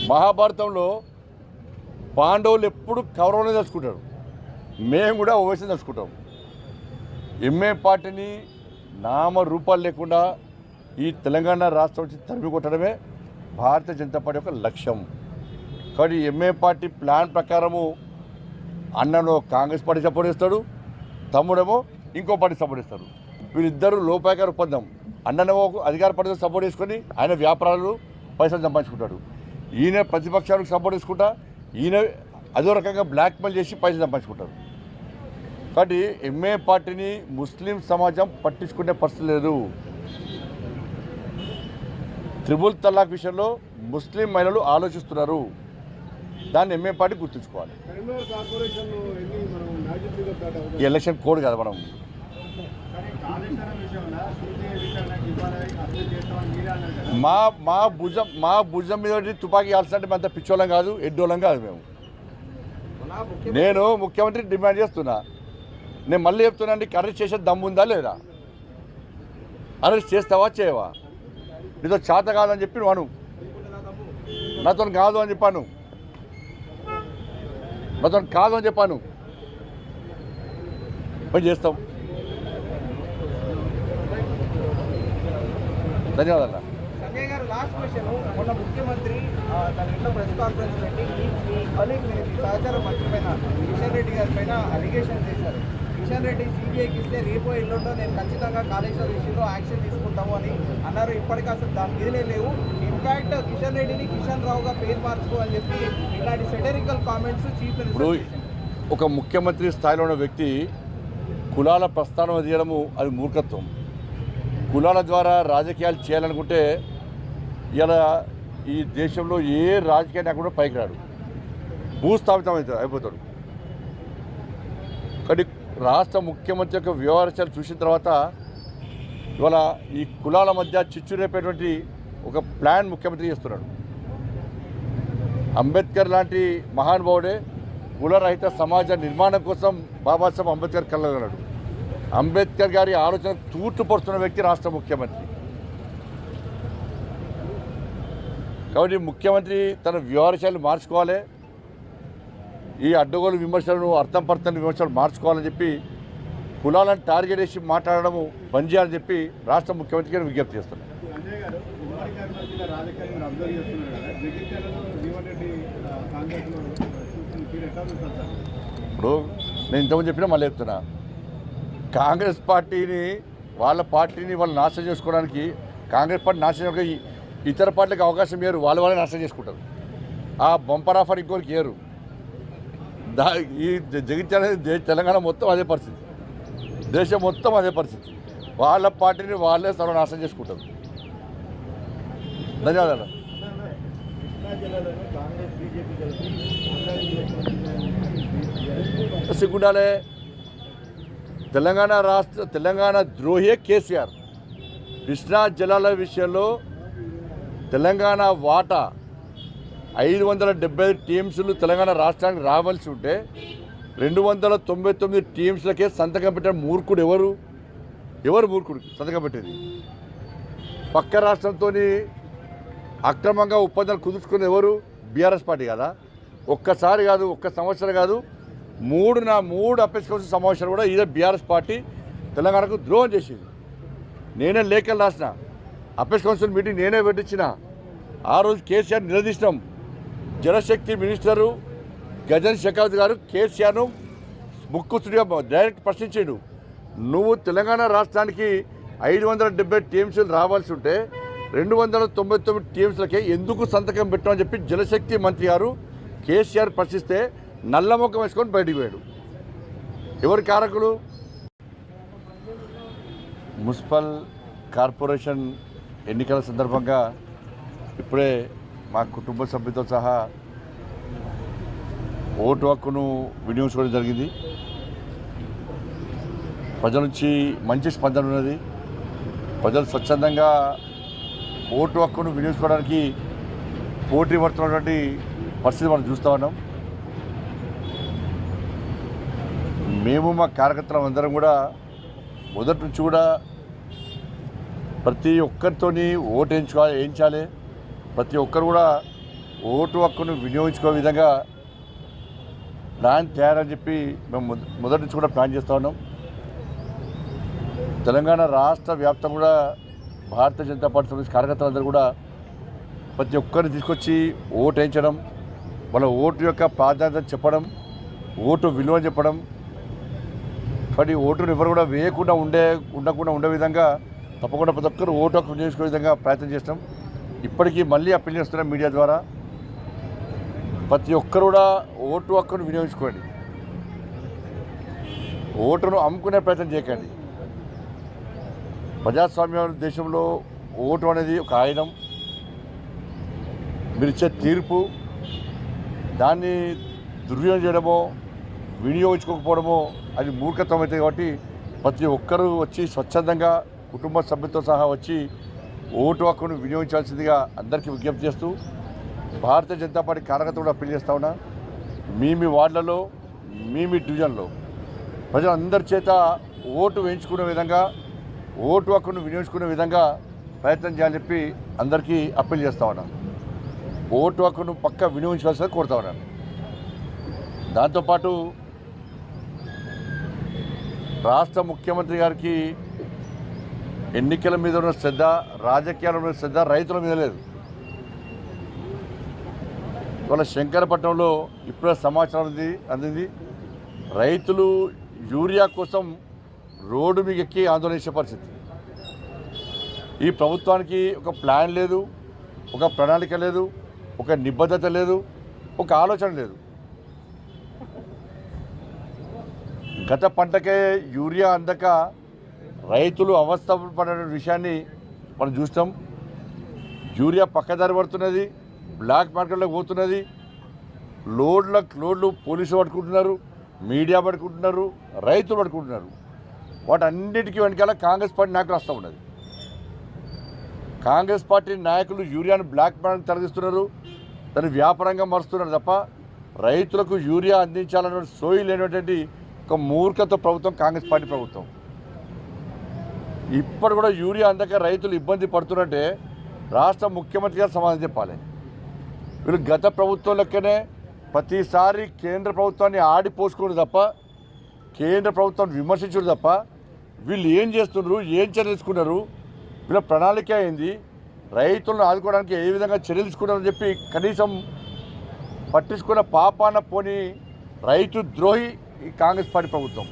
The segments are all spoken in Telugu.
మహాభారతంలో పాండవులు ఎప్పుడు కౌరవులను తెలుసుకుంటారు, మేము కూడా ఓవైసీని తెలుసుకుంటాం. ఎంఏ పార్టీని నామరూపాలు లేకుండా ఈ తెలంగాణ రాష్ట్రం నుంచి తరిమి కొట్టడమే భారతీయ జనతా పార్టీ యొక్క లక్ష్యం. కాబట్టి ఎంఏ పార్టీ ప్లాన్ ప్రకారము అన్నను కాంగ్రెస్ పార్టీ సపోర్ట్ చేస్తాడు, తమ్ముడేమో ఇంకో పార్టీ సపోర్ట్ చేస్తారు. వీళ్ళిద్దరూ లోపాయకార ఒప్పందం. అన్ననేమో అధికార పార్టీతో సపోర్ట్ చేసుకొని ఆయన వ్యాపారాలు పైసలు సంపాదించుకుంటాడు, ఈయన ప్రతిపక్షాలకు సపోర్ట్ చేసుకుంటా ఈయన అదో రకంగా బ్లాక్మెయిల్ చేసి పైసలు సంపాదించుకుంటారు. కాబట్టి ఎంఏ పార్టీని ముస్లిం సమాజం పట్టించుకునే పరిస్థితి లేదు. త్రిబుల్ తలాక్ విషయంలో ముస్లిం మహిళలు ఆలోచిస్తున్నారు, దాన్ని ఎంఏ పార్టీ గుర్తుంచుకోవాలి. ఈ ఎలక్షన్ కోడ్ కదా మనం. మా భుజం మీద తుపాకీ ఆల్సినట్టు అంత పిచ్చోళం కాదు, ఎడ్డోళం కాదు. నేను ముఖ్యమంత్రి డిమాండ్ చేస్తున్నా, నేను మళ్ళీ చెప్తున్నా అండి, అరెస్ట్ చేసే దమ్ముందా లేదా? అరెస్ట్ చేస్తావా చేయవా? నీతో చేత కాదని చెప్పి నువ్వు అను, నాతో కాదు అని చెప్పాను, నాతో కాదు అని చెప్పాను, పని చేస్తాం. ధన్యవాదాలు. సంజయ్ గారు, లాస్ట్ క్వశ్చన్. మొన్న ముఖ్యమంత్రి తన ఇంట్లో ప్రెస్ కాన్ఫరెన్స్ పెట్టి మీ కలీగ్ సహచార మంత్రి పైన కిషన్ రెడ్డి గారి పైన అలిగేషన్ చేశారు. కిషన్ రెడ్డి సిబిఐకి ఇస్తే రేపో ఎల్లుండో నేను ఖచ్చితంగా కాళేశ్వరం విషయంలో యాక్షన్ తీసుకుంటాము అని అన్నారు. ఇప్పటికీ అసలు దాని మీదనే లేవు. ఇన్ఫాక్ట్ కిషన్ రెడ్డిని కిషన్ రావుగా పేరు మార్చుకోవాలని చెప్పి ఇలాంటి సెటరికల్ కామెంట్స్ చీఫ్ ఇప్పుడు ఒక ముఖ్యమంత్రి స్థాయిలో ఉన్న వ్యక్తి కులాల ప్రస్థానం తీయడము అది మూర్ఖత్వం. కులాల ద్వారా రాజకీయాలు చేయాలనుకుంటే ఇలా ఈ దేశంలో ఏ రాజకీయ నాయకుడు పైకి రాడు, భూస్థాపితం అయిపోతాడు. కానీ రాష్ట్ర ముఖ్యమంత్రి యొక్క వ్యవహారాలు చూసిన తర్వాత ఇవాళ ఈ కులాల మధ్య చిచ్చు రేపేటువంటి ఒక ప్లాన్ ముఖ్యమంత్రి చేస్తున్నాడు. అంబేద్కర్ లాంటి మహానుభావుడే కులరహిత సమాజ నిర్మాణం కోసం బాబాసాహెబ్ అంబేద్కర్ కలగలడు. అంబేద్కర్ గారి ఆలోచన తూర్పుపరుస్తున్న వ్యక్తి రాష్ట్ర ముఖ్యమంత్రి. కాబట్టి ముఖ్యమంత్రి తన వ్యవహారాలు మార్చుకోవాలి, ఈ అడ్డగోలు విమర్శలను అర్థం పర్థం విమర్శలు మార్చుకోవాలని చెప్పి కులాలను టార్గెట్ చేసి మాట్లాడడము బంద్ చేయాలని చెప్పి రాష్ట్ర ముఖ్యమంత్రికి నేను విజ్ఞప్తి చేస్తున్నాను. ఇప్పుడు నేను ఇంతకుముందు చెప్పినా మళ్ళీ చెప్తున్నా, కాంగ్రెస్ పార్టీని వాళ్ళు నాశనం చేసుకోవడానికి కాంగ్రెస్ పార్టీ నాశనం చేయడానికి ఇతర పార్టీలకు అవకాశం ఇయ్యరు, వాళ్ళే నాశనం చేసుకుంటారు. ఆ బంపర్ ఆఫర్ ఇంకోరికి ఇయ్యరు. ఈ జగిత్యాల తెలంగాణ మొత్తం అదే పరిస్థితి, దేశం మొత్తం అదే పరిస్థితి. వాళ్ళ పార్టీని వాళ్ళే సర్వనాశనం చేసుకుంటారు. ధన్యవాదాలు. సిగ్గుండాలే, తెలంగాణ ద్రోహే కేసీఆర్. కృష్ణా జలాల విషయంలో తెలంగాణ వాటా 575 టీమ్స్లు తెలంగాణ రాష్ట్రానికి రావాల్సి ఉంటే 299 టీమ్స్లకే సంతకం పెట్టిన మూర్ఖుడు ఎవరు మూర్ఖుడు సంతకం పెట్టేది? పక్క రాష్ట్రంతో అక్రమంగా ఒప్పందాలు కుదుర్చుకుని ఎవరు? బీఆర్ఎస్ పార్టీ కదా. ఒక్కసారి కాదు, ఒక్క సంవత్సరం కాదు, మూడు అపెక్స్ కౌన్సిల్ సమావేశాలు కూడా ఇదే బీఆర్ఎస్ పార్టీ తెలంగాణకు ద్రోహం చేసింది. నేనే లేఖలు రాసిన, అపెక్స్ కౌన్సిల్ మీటింగ్ నేనే పెట్టించిన. ఆ రోజు కేసీఆర్ నిలదీసినాం. జలశక్తి మినిస్టరు గజన్ షెకావత్ గారు కేసీఆర్ను ముక్కుసుడిగా డైరెక్ట్ ప్రశ్నించాడు. నువ్వు తెలంగాణ రాష్ట్రానికి 570 టీమ్స్లు రావాల్సి ఉంటే 299 టీమ్స్లకే ఎందుకు సంతకం పెట్టామని చెప్పి జలశక్తి మంత్రి గారు కేసీఆర్ ప్రశ్నిస్తే నల్లముఖం వేసుకొని బయటికి పోయాడు. ఎవరి కారకులు? మున్సిపల్ కార్పొరేషన్ ఎన్నికల సందర్భంగా ఇప్పుడే మా కుటుంబ సభ్యులతో సహా ఓటు హక్కును వినియోగించుకోవడం జరిగింది. ప్రజల నుంచి మంచి స్పందన ఉన్నది. ప్రజలు స్వచ్ఛందంగా ఓటు హక్కును వినియోగించుకోవడానికి పోటీ పడుతున్నటువంటి పరిస్థితి మనం చూస్తూ ఉన్నాం. మేము మా కార్యకర్తలు అందరం కూడా మొదటి నుంచి కూడా ప్రతి ఒక్కరితోని ఓటు వేయించాలి. ప్రతి ఒక్కరు కూడా ఓటు హక్కును వినియోగించుకో విధంగా ప్లాన్ తయారని చెప్పి మేము మొదటి నుంచి కూడా ప్లాన్ చేస్తూ ఉన్నాం. తెలంగాణ రాష్ట్ర వ్యాప్తం కూడా భారతీయ జనతా పార్టీ సంబంధించిన కార్యకర్తలందరూ కూడా ప్రతి ఒక్కరిని తీసుకొచ్చి ఓటు వేయించడం, వాళ్ళ ఓటు యొక్క ప్రాధాన్యత చెప్పడం, ఓటు విలువ చెప్పడం, మరి ఓటును ఎవరు కూడా వేయకుండా ఉండకుండా ఉండే విధంగా తప్పకుండా ప్రతి ఒక్కరు ఓటు హక్కు వినియోగించుకునే విధంగా ప్రయత్నం చేస్తాం. ఇప్పటికీ మళ్ళీ అప్పీల్ చేస్తున్నాం మీడియా ద్వారా, ప్రతి ఒక్కరు కూడా ఓటు హక్కును వినియోగించుకోండి, ఓటును అమ్ముకునే ప్రయత్నం చేయకండి. ప్రజాస్వామ్య దేశంలో ఓటు అనేది ఒక ఆయుధం. మీరు ఇచ్చే తీర్పు దాన్ని దుర్వినియోగం చేయడమో వినియోగించుకోకపోవడమో అది మూర్ఖత్వం అవుతుంది. కాబట్టి ప్రతి ఒక్కరూ వచ్చి స్వచ్ఛందంగా కుటుంబ సభ్యులతో సహా వచ్చి ఓటు హక్కును వినియోగించాల్సిందిగా అందరికీ విజ్ఞప్తి చేస్తూ భారతీయ జనతా పార్టీ కార్యకర్తలు కూడా అప్పీల్ చేస్తా ఉన్నా. మీ వార్డులలో మీ డివిజన్లో ప్రజలందరి చేత ఓటు వేయించుకునే విధంగా, ఓటు హక్కును వినియోగించుకునే విధంగా ప్రయత్నం చేయాలని చెప్పి అందరికీ అప్పీల్ చేస్తా ఉన్నాను. ఓటు హక్కును పక్కా వినియోగించాల్సిందిగా కోరుతా ఉన్నాను. దాంతోపాటు రాష్ట్ర ముఖ్యమంత్రి గారికి ఎన్నికల మీద ఉన్న శ్రద్ధ, రాజకీయాల మీద శ్రద్ధ రైతుల మీద లేదు. ఇవాళ శంకరపట్నంలో ఇప్పుడే సమాచారం అందింది, రైతులు యూరియా కోసం రోడ్డు మీద ఎక్కి ఆందోళన చేసే పరిస్థితి. ఈ ప్రభుత్వానికి ఒక ప్లాన్ లేదు, ఒక ప్రణాళిక లేదు, ఒక నిబద్ధత లేదు, ఒక ఆలోచన లేదు. గత పంటకే యూరియా అందక రైతులు అవస్థ పడే విషయాన్ని మనం చూస్తాం. యూరియా పక్కదారి పడుతున్నది, బ్లాక్ మార్కెట్లోకి పోతున్నది, లోడ్లు పోలీసులు పట్టుకుంటున్నారు, మీడియా పట్టుకుంటున్నారు, రైతులు పట్టుకుంటున్నారు. వాటన్నిటికీ వెనకాల కాంగ్రెస్ పార్టీ నాయకులు వస్తూ ఉన్నది. కాంగ్రెస్ పార్టీ నాయకులు యూరియాను బ్లాక్ మార్కెట్ తరలిస్తున్నారు, దాన్ని వ్యాపారంగా మరుస్తున్నారు తప్ప రైతులకు యూరియా అందించాలన్న సోయి లేనటువంటి ఒక మూర్ఖత ప్రభుత్వం కాంగ్రెస్ పార్టీ ప్రభుత్వం. ఇప్పుడు కూడా యూరియా అందక రైతులు ఇబ్బంది పడుతున్నట్టే రాష్ట్ర ముఖ్యమంత్రి గారు సమాధానం చెప్పాలి. వీళ్ళు గత ప్రభుత్వం లెక్కనే ప్రతిసారి కేంద్ర ప్రభుత్వాన్ని ఆడిపోసుకుని తప్ప, కేంద్ర ప్రభుత్వాన్ని విమర్శించడం తప్ప వీళ్ళు ఏం చేస్తున్నారు, ఏం చర్యలు తీసుకున్నారు, వీళ్ళ ప్రణాళిక ఏంది, రైతులను ఆదుకోవడానికి ఏ విధంగా చర్యలు తీసుకున్నారని చెప్పి కనీసం పట్టించుకున్న పాపాన పోని రైతు ద్రోహి ఈ కాంగ్రెస్ పార్టీ ప్రభుత్వం.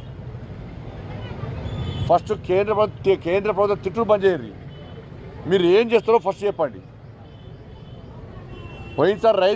ఫస్ట్ కేంద్ర ప్రభుత్వం తిట్టుడు బంద్ చేయరు. మీరు ఏం చేస్తారో ఫస్ట్ చెప్పండి. పోయినసారి రైతు